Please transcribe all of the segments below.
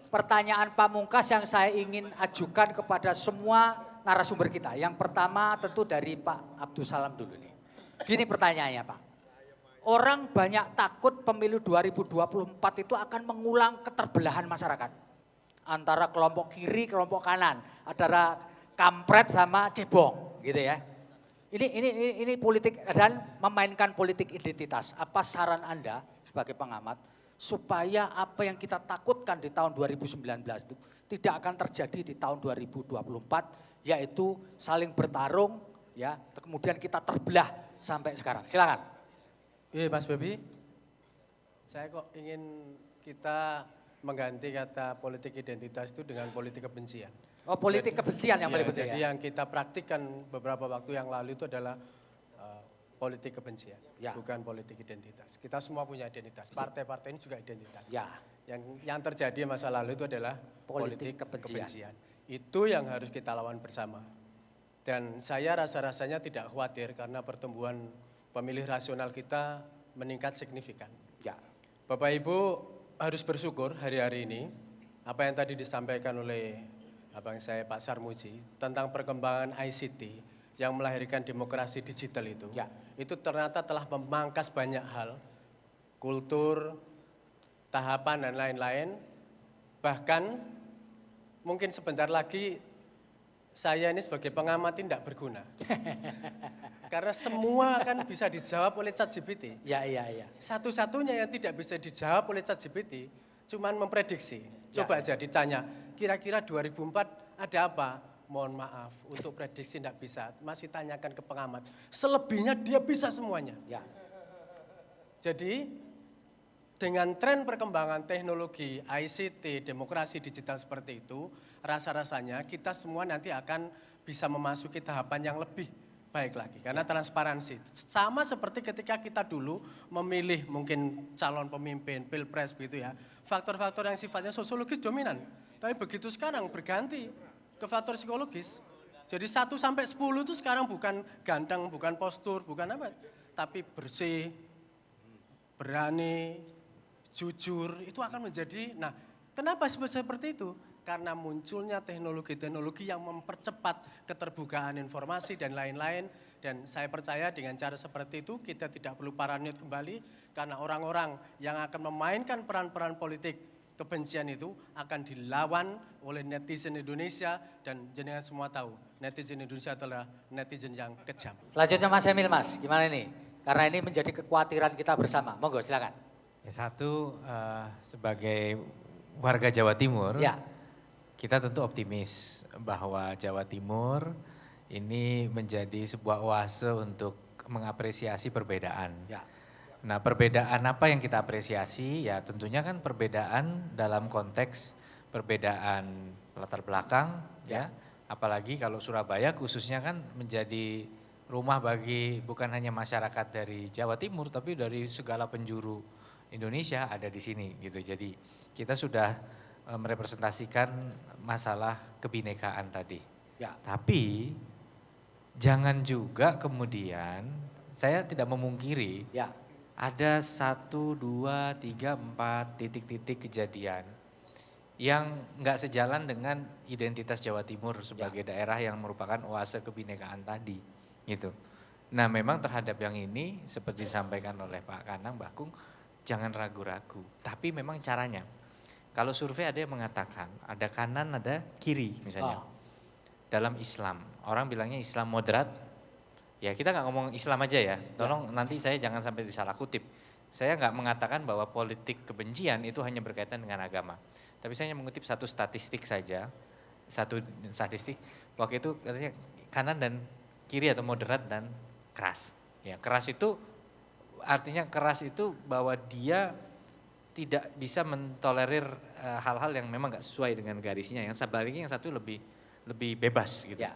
pertanyaan pamungkas yang saya ingin ajukan kepada semua narasumber kita. Yang pertama tentu dari Pak Abdul Salam dulu nih. Gini pertanyaannya Pak. Orang banyak takut pemilu 2024 itu akan mengulang keterbelahan masyarakat. Antara kelompok kiri, kelompok kanan. Antara kampret sama cebong gitu ya. Ini politik dan memainkan politik identitas. Apa saran Anda sebagai pengamat supaya apa yang kita takutkan di tahun 2019 itu tidak akan terjadi di tahun 2024, yaitu saling bertarung ya, kemudian kita terbelah sampai sekarang. Silakan. Iya Mas Bobi, saya kok ingin kita mengganti kata politik identitas itu dengan politik kebencian. Oh, politik kebencian yang paling betul jadi ya. yang kita praktikkan beberapa waktu yang lalu itu adalah politik kebencian, Ya. bukan politik identitas. Kita semua punya identitas, partai-partai ini juga identitas. Ya. Yang terjadi masa lalu itu adalah politik kebencian. Itu yang harus kita lawan bersama. Dan saya rasa-rasanya tidak khawatir karena pertumbuhan pemilih rasional kita meningkat signifikan. Ya. Bapak Ibu harus bersyukur hari-hari ini apa yang tadi disampaikan oleh abang saya Pak Sarmuji tentang perkembangan ICT yang melahirkan demokrasi digital itu. Ya. Itu ternyata telah memangkas banyak hal, kultur, tahapan dan lain-lain. Bahkan mungkin sebentar lagi saya ini sebagai pengamat tidak berguna. Karena semua kan bisa dijawab oleh ChatGPT. Ya. Satu-satunya yang tidak bisa dijawab oleh ChatGPT cuman memprediksi. Coba aja ditanya, kira-kira 2004 ada apa? Mohon maaf, untuk prediksi tidak bisa. Masih tanyakan ke pengamat. Selebihnya dia bisa semuanya. Ya. Jadi dengan tren perkembangan teknologi, ICT, demokrasi digital seperti itu, rasa-rasanya kita semua nanti akan bisa memasuki tahapan yang lebih baik lagi. Karena transparansi. Sama seperti ketika kita dulu memilih mungkin calon pemimpin, pilpres begitu ya. Faktor-faktor yang sifatnya sosiologis dominan. Tapi begitu sekarang berganti ke faktor psikologis. Jadi 1 sampai 10 itu sekarang bukan ganteng, bukan postur, bukan apa. Tapi bersih, berani, jujur, itu akan menjadi, nah kenapa seperti itu? Karena munculnya teknologi-teknologi yang mempercepat keterbukaan informasi dan lain-lain. Dan saya percaya dengan cara seperti itu kita tidak perlu paranoid kembali. Karena orang-orang yang akan memainkan peran-peran politik kebencian itu akan dilawan oleh netizen Indonesia. Dan jenengan semua tahu, netizen Indonesia adalah netizen yang kejam. Selanjutnya Mas Emil Mas, gimana ini? Karena ini menjadi kekhawatiran kita bersama. Monggo silakan. Satu, sebagai warga Jawa Timur, Ya. kita tentu optimis bahwa Jawa Timur ini menjadi sebuah oase untuk mengapresiasi perbedaan. Ya. Nah, perbedaan apa yang kita apresiasi? Ya tentunya kan perbedaan dalam konteks perbedaan latar belakang, ya. Apalagi kalau Surabaya khususnya kan menjadi rumah bagi bukan hanya masyarakat dari Jawa Timur, tapi dari segala penjuru Indonesia ada di sini gitu. Jadi kita sudah merepresentasikan masalah kebinekaan tadi. Ya. Tapi jangan juga kemudian saya tidak memungkiri Ya. ada 1, 2, 3, 4 titik-titik kejadian yang nggak sejalan dengan identitas Jawa Timur sebagai daerah yang merupakan oase kebinekaan tadi gitu. Nah memang terhadap yang ini seperti disampaikan oleh Pak Kanang, Bakung, jangan ragu-ragu. Tapi memang caranya. Kalau survei ada yang mengatakan ada kanan ada kiri misalnya. Dalam Islam, orang bilangnya Islam moderat. Ya kita nggak ngomong Islam aja ya, tolong nanti saya jangan sampai disalah kutip. Saya nggak mengatakan bahwa politik kebencian itu hanya berkaitan dengan agama. Tapi saya hanya mengutip satu statistik saja, satu statistik waktu itu katanya kanan dan kiri atau moderat dan keras. Ya keras itu artinya keras itu bahwa dia tidak bisa mentolerir hal-hal yang memang nggak sesuai dengan garisnya. Yang sebaliknya yang satu lebih bebas gitu. Ya.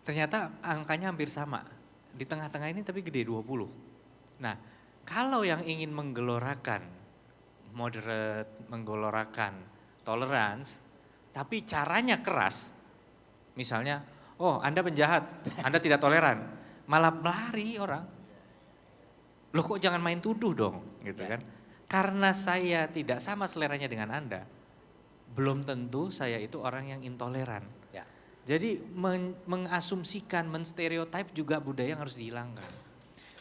Ternyata angkanya hampir sama. Di tengah-tengah ini tapi gede 20. Nah, kalau yang ingin menggelorakan moderate, menggelorakan tolerance, tapi caranya keras, misalnya, oh Anda penjahat, Anda tidak toleran, malah lari orang. Loh kok jangan main tuduh dong, gitu kan. Karena saya tidak sama seleranya dengan Anda, belum tentu saya itu orang yang intoleran. Ya. Jadi mengasumsikan, menstereotip juga budaya yang harus dihilangkan.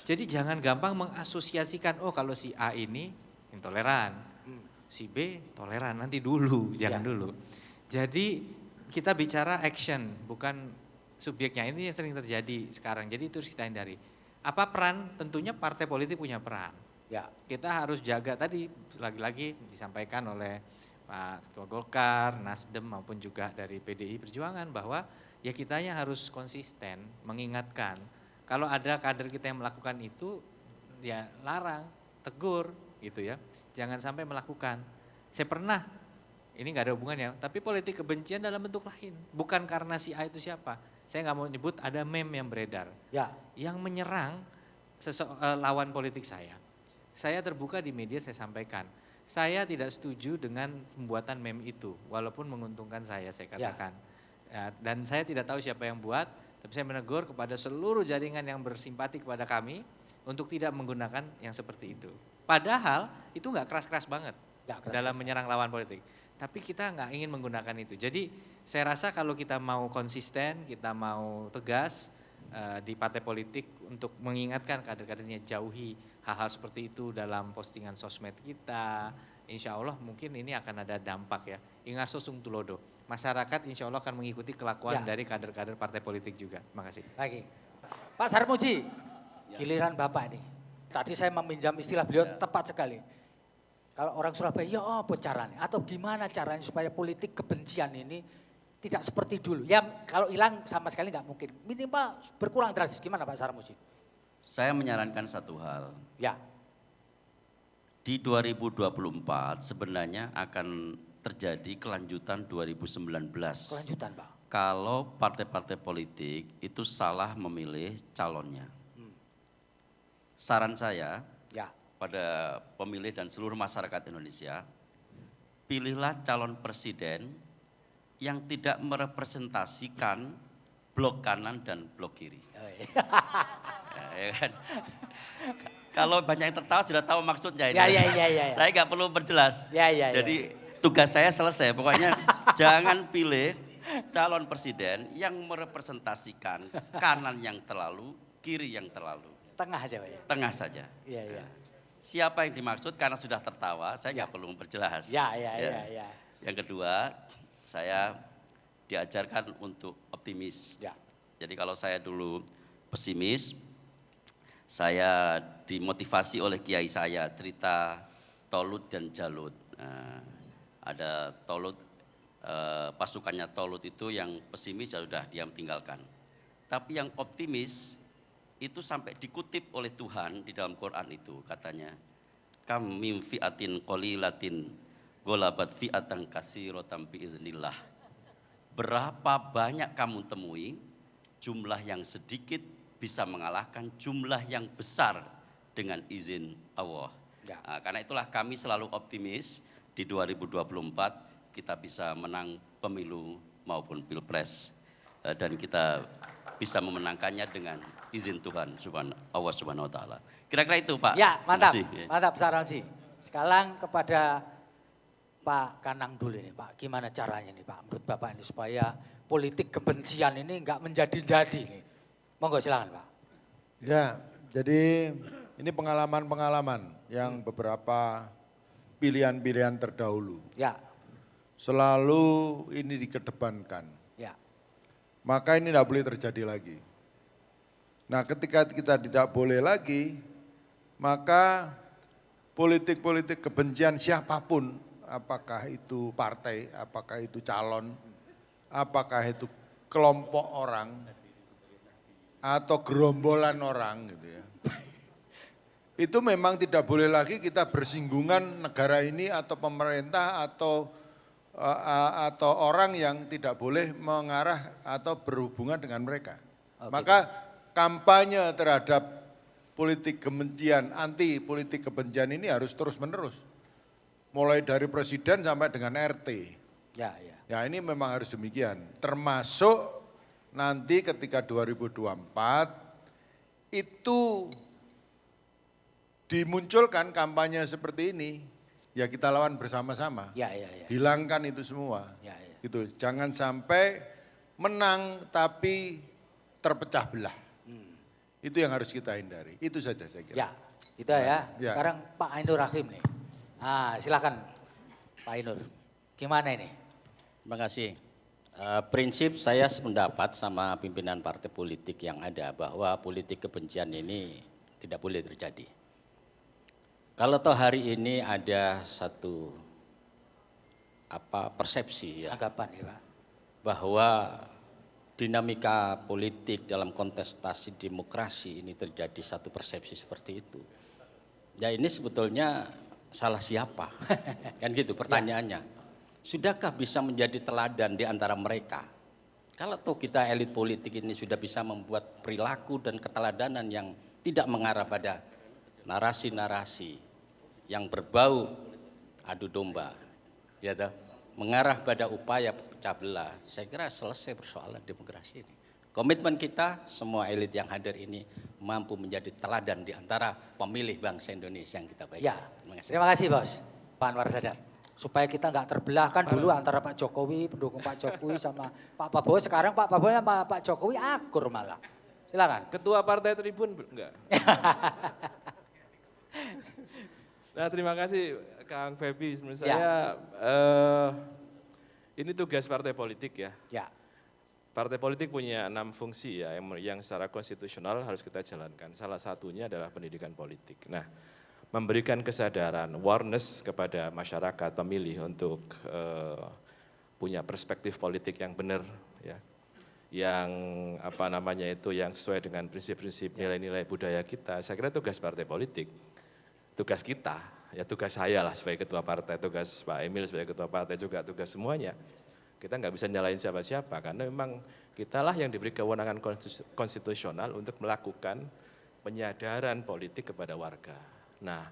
Jadi jangan gampang mengasosiasikan, oh kalau si A ini intoleran, si B toleran, nanti dulu, jangan dulu. Jadi kita bicara action, bukan subjeknya. Ini yang sering terjadi sekarang, jadi itu harus kita hindari. Apa peran? Tentunya partai politik punya peran. Ya. Kita harus jaga, tadi lagi-lagi disampaikan oleh Pak Ketua Golkar, Nasdem maupun juga dari PDI Perjuangan bahwa ya kitanya harus konsisten mengingatkan. Kalau ada kader kita yang melakukan itu ya larang, tegur gitu ya. Jangan sampai melakukan. Saya pernah, ini nggak ada hubungannya, tapi politik kebencian dalam bentuk lain. Bukan karena si A itu siapa. Saya nggak mau nyebut, ada meme yang beredar. Ya. Yang menyerang lawan politik saya. Saya terbuka di media, saya sampaikan. Saya tidak setuju dengan pembuatan meme itu, walaupun menguntungkan saya katakan. Ya, dan saya tidak tahu siapa yang buat, tapi saya menegur kepada seluruh jaringan yang bersimpati kepada kami untuk tidak menggunakan yang seperti itu. Padahal itu nggak keras-keras banget dalam menyerang lawan politik. Tapi kita nggak ingin menggunakan itu. Jadi saya rasa kalau kita mau konsisten, kita mau tegas di partai politik untuk mengingatkan kader-kadernya, jauhi hal-hal seperti itu dalam postingan sosmed kita. Insya Allah mungkin ini akan ada dampak ya. Ingarso sung tulodo. Masyarakat insya Allah akan mengikuti kelakuan dari kader-kader partai politik juga. Terima kasih. Lagi. Pak Sarmuji, giliran Bapak nih. Tadi saya meminjam istilah beliau tepat sekali. Kalau orang Surabaya, ya apa caranya? Atau gimana caranya supaya politik kebencian ini tidak seperti dulu? Ya kalau hilang sama sekali nggak mungkin. Minimal berkurang drastis. Gimana Pak Sarmuji? Saya menyarankan satu hal. Ya. Di 2024 sebenarnya akan terjadi kelanjutan 2019. Kelanjutan Pak. Kalau partai-partai politik itu salah memilih calonnya. Saran saya pada pemilih dan seluruh masyarakat Indonesia, pilihlah calon presiden yang tidak merepresentasikan blok kanan dan blok kiri. Ya kan? Kalau banyak yang tertawa sudah tahu maksudnya ini. Ya. Saya nggak perlu berjelas. Jadi tugas saya selesai. Pokoknya jangan pilih calon presiden yang merepresentasikan kanan yang terlalu, kiri yang terlalu. Tengah aja Pak ya? Tengah saja. Iya. Siapa yang dimaksud karena sudah tertawa, saya nggak perlu memperjelas. Ya. Yang kedua, saya diajarkan untuk optimis. Ya. Jadi kalau saya dulu pesimis, saya dimotivasi oleh kiai saya cerita Tolut dan Jalut. Ada Tolut, pasukannya Tolut itu yang pesimis ya sudah diam tinggalkan. Tapi yang optimis itu sampai dikutip oleh Tuhan di dalam Quran itu katanya, kam min fi'atin qalilatin golabat fi'atan katsiratan biiznillah. Berapa banyak kamu temui jumlah yang sedikit bisa mengalahkan jumlah yang besar dengan izin Allah. Nah, karena itulah kami selalu optimis di 2024 kita bisa menang pemilu maupun pilpres dan kita bisa memenangkannya dengan izin Tuhan Allah Subhanahu wa taala. Kira-kira itu Pak. Ya, mantap. Makasih. Mantap Sarmuji. Sekarang kepada Pak Kanang dulu nih Pak. Gimana caranya nih Pak menurut Bapak ini supaya politik kebencian ini enggak menjadi-jadi nih. Monggo silakan Pak. Ya, jadi ini pengalaman-pengalaman yang beberapa pilihan-pilihan terdahulu. Ya. Selalu ini dikedepankan. Ya. Maka ini tidak boleh terjadi lagi. Nah ketika kita tidak boleh lagi, maka politik-politik kebencian siapapun, apakah itu partai, apakah itu calon, apakah itu kelompok orang, atau gerombolan orang gitu ya. Itu memang tidak boleh lagi kita bersinggungan negara ini atau pemerintah atau orang yang tidak boleh mengarah atau berhubungan dengan mereka. Maka kampanye terhadap politik kebencian, anti politik kebencian ini harus terus menerus. Mulai dari presiden sampai dengan RT. Ya ini memang harus demikian. Termasuk nanti ketika 2024 itu dimunculkan kampanye seperti ini, ya kita lawan bersama-sama. Ya. Hilangkan itu semua. Ya. Gitu. Jangan sampai menang tapi terpecah belah. Itu yang harus kita hindari. Itu saja saya kira. Ya, itu ya. Ya. Sekarang Pak Ainur Rahim nih. Nah, silakan Pak Ainur. Gimana ini? Terima kasih. Prinsip saya sependapat sama pimpinan partai politik yang ada bahwa politik kebencian ini tidak boleh terjadi. Kalau toh hari ini ada satu persepsi ya Anggapan ya Pak. bahwa dinamika politik dalam kontestasi demokrasi ini terjadi satu persepsi seperti itu. Ya ini sebetulnya salah siapa? Kan gitu pertanyaannya. Sudahkah bisa menjadi teladan di antara mereka? Kalau tuh kita elit politik ini sudah bisa membuat perilaku dan keteladanan yang tidak mengarah pada narasi-narasi yang berbau adu domba, ya toh, mengarah pada upaya pecah belah, saya kira selesai persoalan demokrasi ini. Komitmen kita, semua elit yang hadir ini mampu menjadi teladan di antara pemilih bangsa Indonesia yang kita baik. Ya, terima kasih Bos, Pak Anwar Sadat. Supaya kita nggak terbelah kan dulu antara Pak Jokowi, pendukung Pak Jokowi sama Pak Prabowo. Sekarang Pak Prabowo sama Pak Jokowi akur malah. Silakan. Ketua Partai Tribun enggak? Nah terima kasih Kang Febi. Menurut saya ini tugas partai politik ya. Ya. Partai politik punya 6 fungsi ya yang secara konstitusional harus kita jalankan. Salah satunya adalah pendidikan politik. Nah, memberikan kesadaran, awareness kepada masyarakat pemilih untuk punya perspektif politik yang benar ya. Yang yang sesuai dengan prinsip-prinsip nilai-nilai budaya kita. Saya kira tugas partai politik. Tugas kita, ya tugas saya lah sebagai ketua partai, tugas Pak Emil sebagai ketua partai juga tugas semuanya. Kita nggak bisa nyalain siapa-siapa karena memang kitalah yang diberi kewenangan konstitusional untuk melakukan penyadaran politik kepada warga. Nah,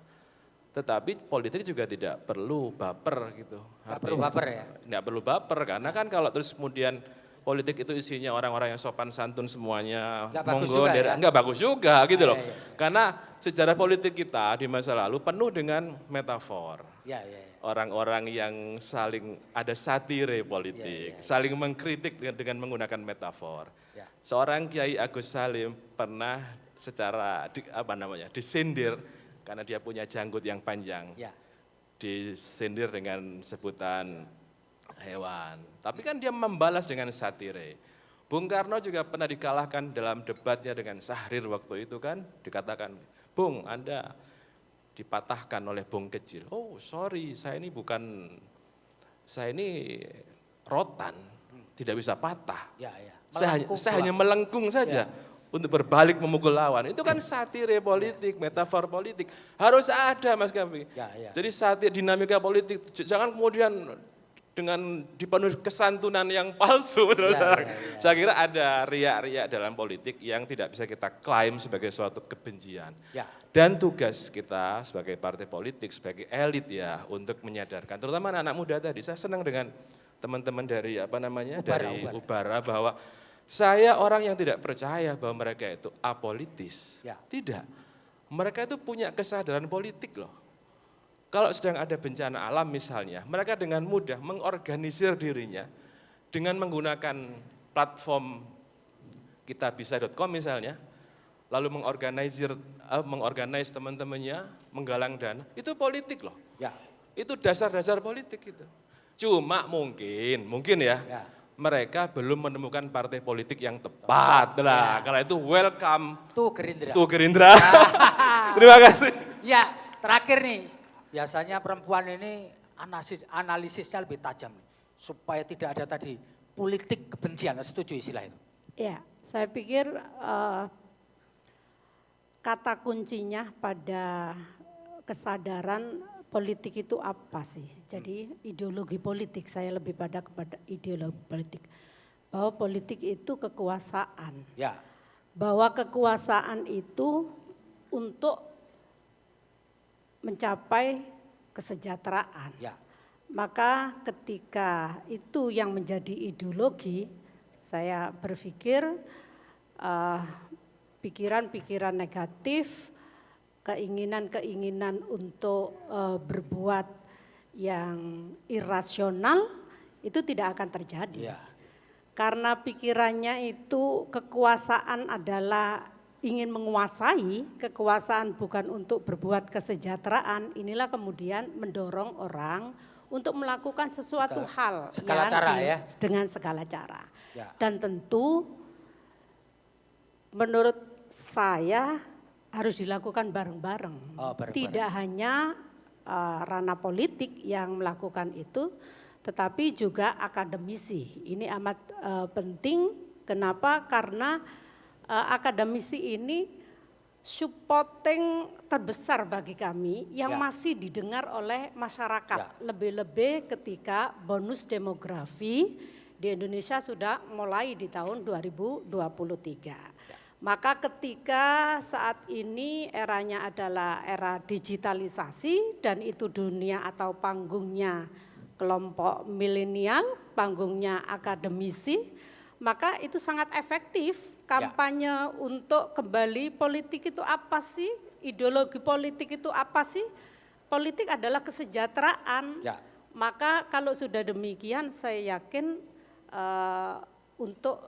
tetapi politik juga tidak perlu baper gitu. Nggak perlu baper ya? Nggak perlu baper karena kan kalau terus kemudian politik itu isinya orang-orang yang sopan santun semuanya, nggak bagus juga, ya? Nggak bagus juga gitu loh. Ya. Karena sejarah politik kita di masa lalu penuh dengan metafor. Ya. Orang-orang yang saling ada satire politik, saling mengkritik dengan menggunakan metafor. Ya. Seorang Kiai Agus Salim pernah secara disindir karena dia punya janggut yang panjang. Ya. Disindir dengan sebutan hewan. Tapi kan dia membalas dengan satire. Bung Karno juga pernah dikalahkan dalam debatnya dengan Syahrir waktu itu kan. Dikatakan, Bung Anda dipatahkan oleh Bung Kecil. Oh sorry, saya ini rotan, tidak bisa patah. Ya. Saya hanya melengkung saja untuk berbalik memukul lawan. Itu kan satire politik, metafor politik. Harus ada Mas Kavi. Ya. Jadi satire dinamika politik, jangan kemudian dengan dipenuhi kesantunan yang palsu. Saya kira ada riak-riak dalam politik yang tidak bisa kita klaim sebagai suatu kebencian. Ya. Dan tugas kita sebagai partai politik, sebagai elit ya untuk menyadarkan, terutama anak-anak muda tadi. Saya senang dengan teman-teman dari Ubara bahwa saya orang yang tidak percaya bahwa mereka itu apolitis. Ya. Tidak, mereka itu punya kesadaran politik loh. Kalau sedang ada bencana alam misalnya, mereka dengan mudah mengorganisir dirinya dengan menggunakan platform kitabisa.com misalnya, lalu mengorganize teman-temannya, menggalang dana, itu politik loh. Ya. Itu dasar-dasar politik itu. Cuma mungkin ya, mereka belum menemukan partai politik yang tepat. Nah, kalau itu welcome. Tuh Gerindra. Terima kasih. Ya, terakhir nih. Biasanya perempuan ini analisisnya lebih tajam. Supaya tidak ada tadi politik kebencian. Setuju istilah itu? Ya, saya pikir kata kuncinya pada kesadaran politik itu apa sih? Jadi ideologi politik, saya lebih kepada ideologi politik. Bahwa politik itu kekuasaan. Ya. Bahwa kekuasaan itu untuk mencapai kesejahteraan. Ya. Maka ketika itu yang menjadi ideologi, saya berpikir pikiran-pikiran negatif keinginan-keinginan untuk berbuat yang irasional itu tidak akan terjadi. Karena pikirannya itu kekuasaan adalah ingin menguasai, kekuasaan bukan untuk berbuat kesejahteraan, inilah kemudian mendorong orang untuk melakukan sesuatu hal segala cara ya. Dengan segala cara. Ya. Dan tentu menurut saya harus dilakukan bareng-bareng. Oh, bareng-bareng. Tidak hanya ranah politik yang melakukan itu, tetapi juga akademisi. Ini amat penting. Kenapa? Karena akademisi ini supporting terbesar bagi kami yang masih didengar oleh masyarakat. Lebih-lebih ketika bonus demografi di Indonesia sudah mulai di tahun 2023. Maka ketika saat ini eranya adalah era digitalisasi dan itu dunia atau panggungnya kelompok milenial, panggungnya akademisi, maka itu sangat efektif kampanye untuk kembali politik itu apa sih, ideologi politik itu apa sih, politik adalah kesejahteraan. Maka kalau sudah demikian saya yakin untuk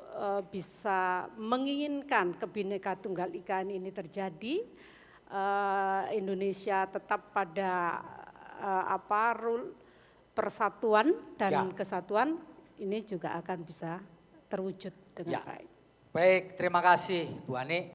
bisa menginginkan Bhinneka Tunggal Ika ini terjadi, Indonesia tetap pada persatuan dan kesatuan, ini juga akan bisa terwujud dengan baik. Baik, terima kasih Bu Ani.